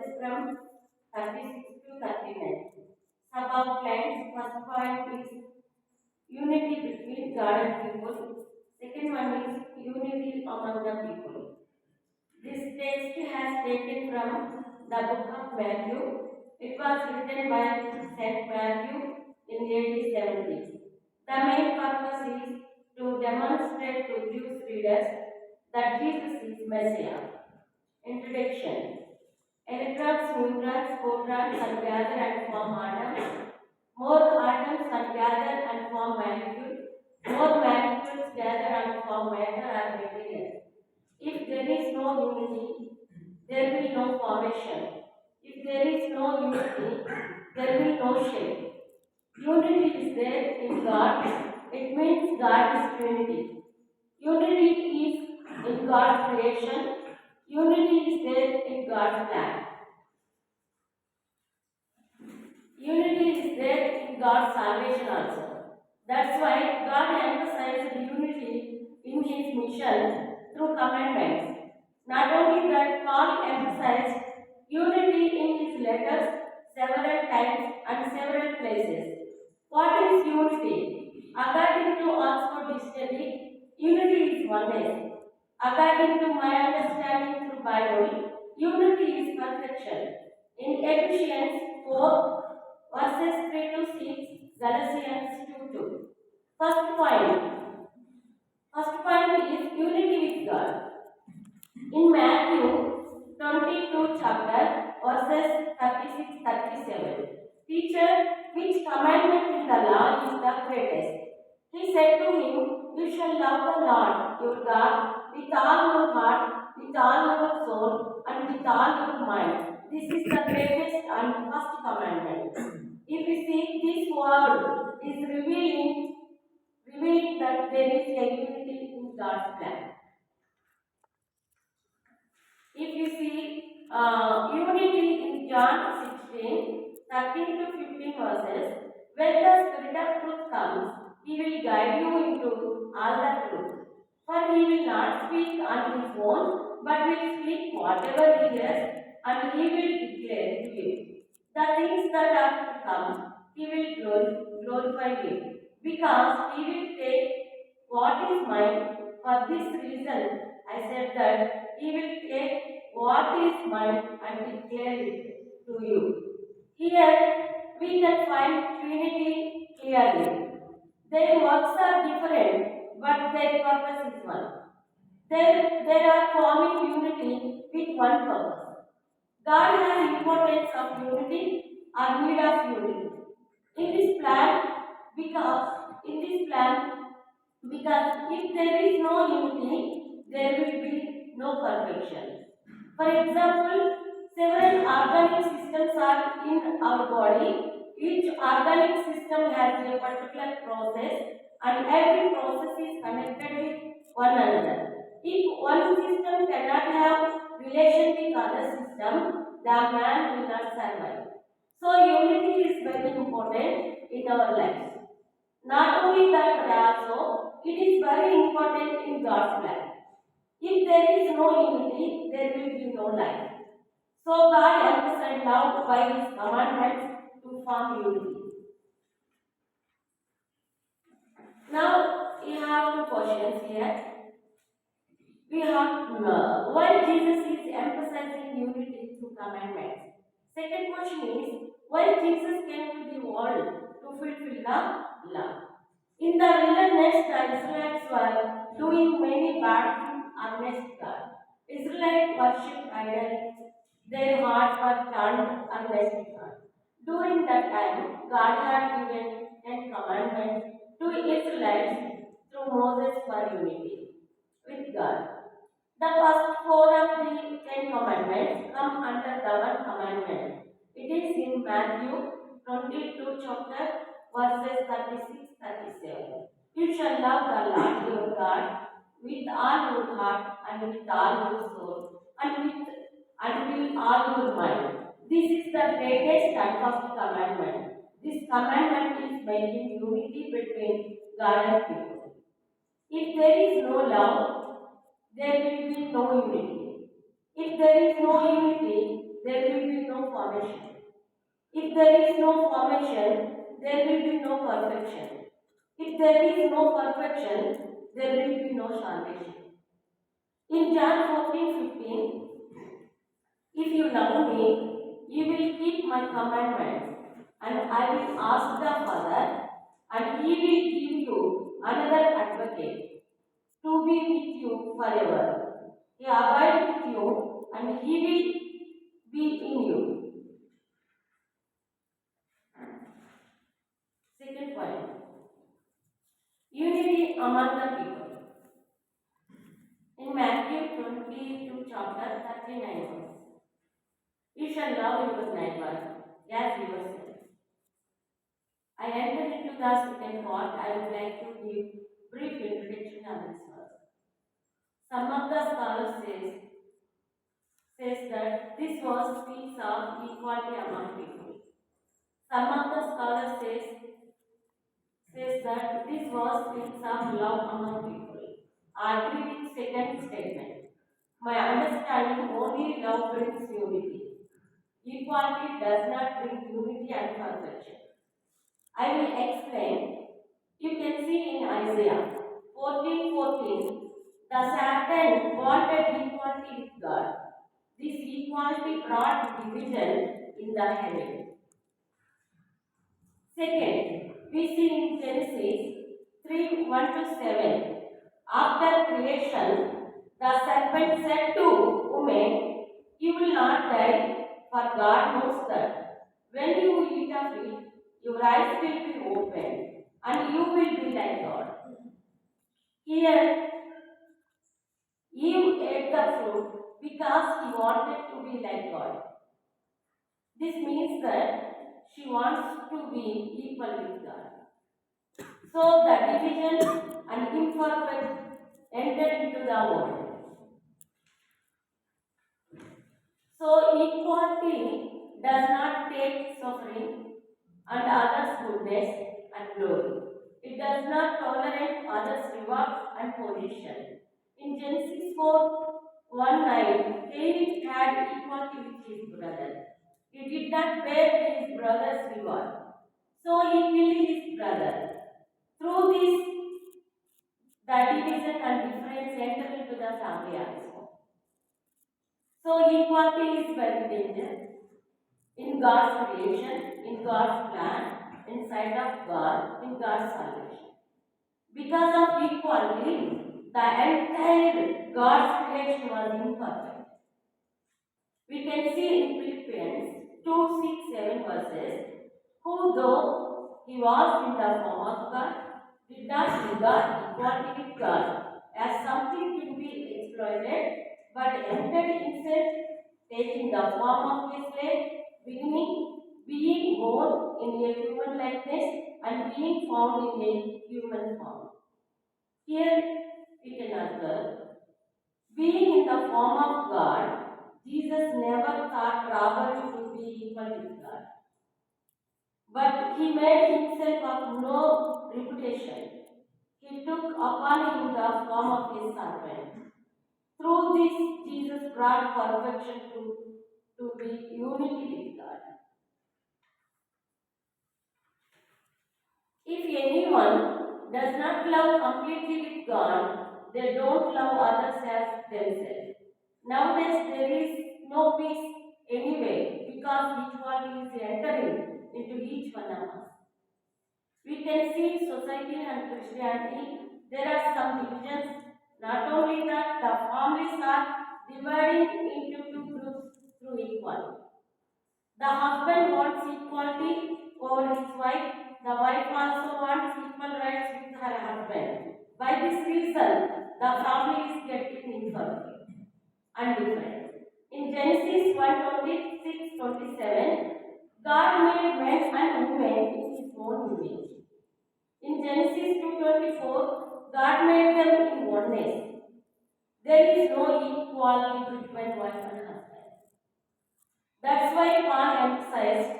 verses from 36 to 39. Some outlines. First point is unity between God and people. Second one is unity among the people. This text has taken from the book of Matthew. It was written by Saint Matthew in AD 70. The main purpose is to demonstrate to Jewish readers that Jesus is Messiah. Introduction. Electrons, neutrons, photons are gathered and form atoms. More atoms are gathered and form molecules. More molecules gather and form matter or material. If there is no unity, there will be no formation. If there is no unity, there will be no shape. Unity is there in God. It means God is Trinity. Unity is in God's creation. Unity is there in God's plan. Unity is there in God's salvation also. That's why God emphasized unity in His mission through commandments. Not only that, Paul emphasized unity in his letters several times and several places. What is unity? According to Oxford Dictionary, unity is oneness. According to my understanding through Bible, unity is perfection. In Ephesians 4 verses 3 to 6, Galatians 2:2. First point. First point is unity with God. In Matthew 22 chapter verses 36-37, Teacher, which commandment in the law is the greatest? He said to him, You shall love the Lord your God with all your heart, with all your soul, and with all your mind. This is the greatest and first commandment. If you see, this word is revealing that there is a unity in God's plan. If you see unity in John 16:13 to 15 verses, when the Spirit of truth comes, He will guide you into all the truth. For He will not speak on His own, but will speak whatever He hears, and He will declare to you. The things that are to come, He will glorify me, because He will take what is mine. For this reason, I said that He will take what is mine and declare it to you. Here we can find Trinity clearly. Their works are different, but their purpose is one. They are forming unity with one purpose. God has importance of unity or need of unity. In this plan, because if there is no unity, there will be no perfection. For example, several organic systems are in our body. Each organic system has a particular process, and every process is connected with one another. If one system cannot have relation with other system, the man will not survive. So unity is very important in our lives. Not only that, but also it is very important in God's life. If there is no unity, there will be no life. So God emphasized love by His commandments to form unity. Now we have two questions here. We have why Jesus is emphasizing unity through commandments. Second question is why Jesus came to the world to fulfill the law. In the wilderness, the Israelites were doing many bad things against God. Israelites worshipped idols. Their hearts were turned against God. During that time, God had given 10 commandments to Israelites through Moses for unity with God. The first four of the 10 commandments come under the one commandment. It is in Matthew 22 chapter verses 36-37. You shall love the Lord your God with all your heart and with all your soul and with all your mind. This is the greatest and first commandment. This commandment is making unity between God and people. If there is no love, there will be no unity. If there is no unity, there will be formation. If there is no formation, there will be no perfection. If there is no perfection, there will be no salvation. In John 14:15, if you love me, you will keep my commandments, and I will ask the Father, and he will give you another advocate to be with you forever. He abide with you, and he will be in you. Second point, unity among the people. In Matthew 22 chapter 39 verse, you shall love your neighbor as yourself. I enter into the second part. I would like to give brief introduction on this verse. Some of the scholars says that this verse speaks of equality among people. Some of the scholars says that this verse speaks of love among people. I agree with second statement. My understanding, only love brings unity. Equality does not bring unity and perfection. I will explain. You can see in Isaiah 14:14, the Satan wanted equality with God. This equality brought division in the heaven. Second, we see in Genesis 3:1-7. After creation, the serpent said to woman, you will not die, for God knows that when you eat of it, your eyes will be opened, and you will be like God. Here, Eve ate the fruit because he wanted to be like God. This means that she wants to be equal with God. So the division and imperfect entered into the world. So equality does not take suffering and others' goodness and glory. It does not tolerate others' reward and position. In Genesis 4:1-9, Cain had equality with his brother. He did not bear his brother's reward, so he killed his brother. Through this, the division and difference enter into the family also. So equality is very dangerous in God's creation, in God's plan, inside of God, in God's salvation. Because of equality, the entire God's creation was imperfect. We can see in Philippians 2:6-7 verses, who though he was in the form of God, did not regard equality with God as something to be exploited, but emptied himself, taking the form of a slave, being born in a human likeness, and being found in a human form. Here we can observe, being in the form of God, Jesus never thought robbery to be equal with God. But he made himself of no reputation. He took upon him the form of a servant. Through this, Jesus brought perfection to be unity with God. If anyone does not love completely with God, they don't love others as themselves. Nowadays, there is no peace anyway because equality is entering into each one of us. We can see in society and Christianity, there are some divisions. Not only that, the families are dividing into two groups through equality. The husband wants equality over his wife. The wife also wants equal rights with her husband. By this reason, the family is getting imperfect and different. In Genesis 1:26-27, God made men and women in his own image. In Genesis 2:24, God made them in oneness. There is no equality between wife and husband. That's why Paul emphasized,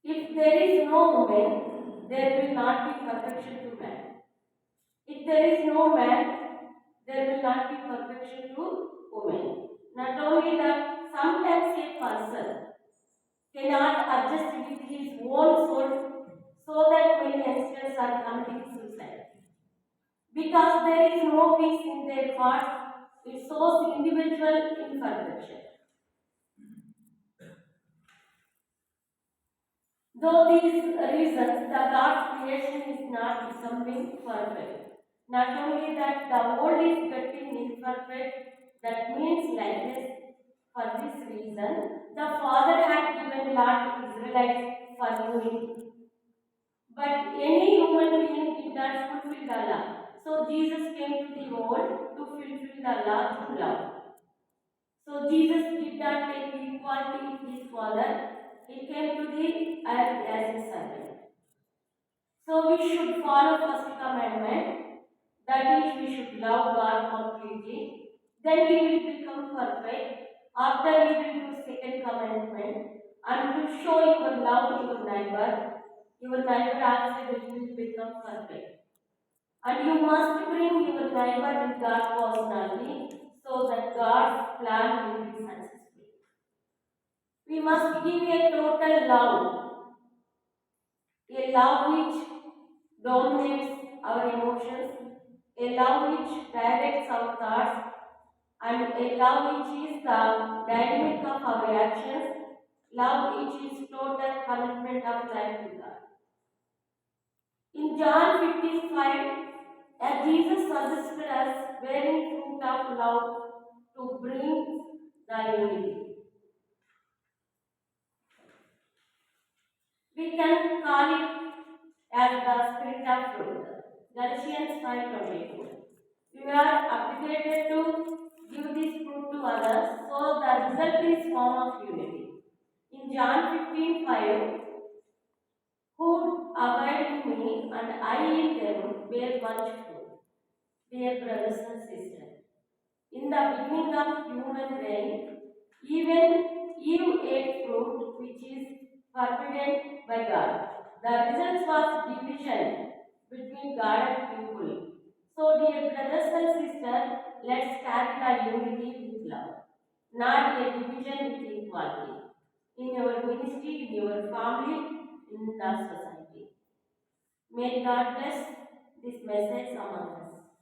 if there is no woman, there will not be perfection to man. If there is no man, there will not be perfection to woman. Not only that, Sometimes a person cannot adjust with his own soul, so that many youngsters are committing suicide. Because there is no peace in their hearts, it shows individual imperfection. Though these reasons, the God's creation is not becoming perfect. Not only that, the world is getting imperfect, that means lifeless. For this reason, the Father had given law to Israelites for unity. But any human being did not fulfill the law. So Jesus came to the world to fulfill the law through love. So Jesus did not take equality with his Father. He came to the earth as a servant. So we should follow first commandment. That is, we should love God completely. Then we will become perfect. After we will do second commandment and to show your love to your neighbor also will become perfect. And you must bring your neighbor with God personally so that God's plan will be successful. We must give a total love, a love which dominates our emotions, a love which directs our thoughts, and a love which is the dynamic of our actions, love which is total commitment of life to God. In John 15:5, as Jesus suggested us bearing fruit of love to bring the unity. We can call it as the spirit of fruit. Galatians 5:22. We are obligated to give this fruit to others, so the result is form of unity. In John 15:5, who abide in me and I in them bear much fruit. Dear brothers and sisters, in the beginning of human reign, even Eve ate fruit which is forbidden by God. The result was division between God and people. So, dear brothers and sisters, let's carry the unity with love, not a division with equality. In your ministry, in your family, in the society. May God bless this message among us.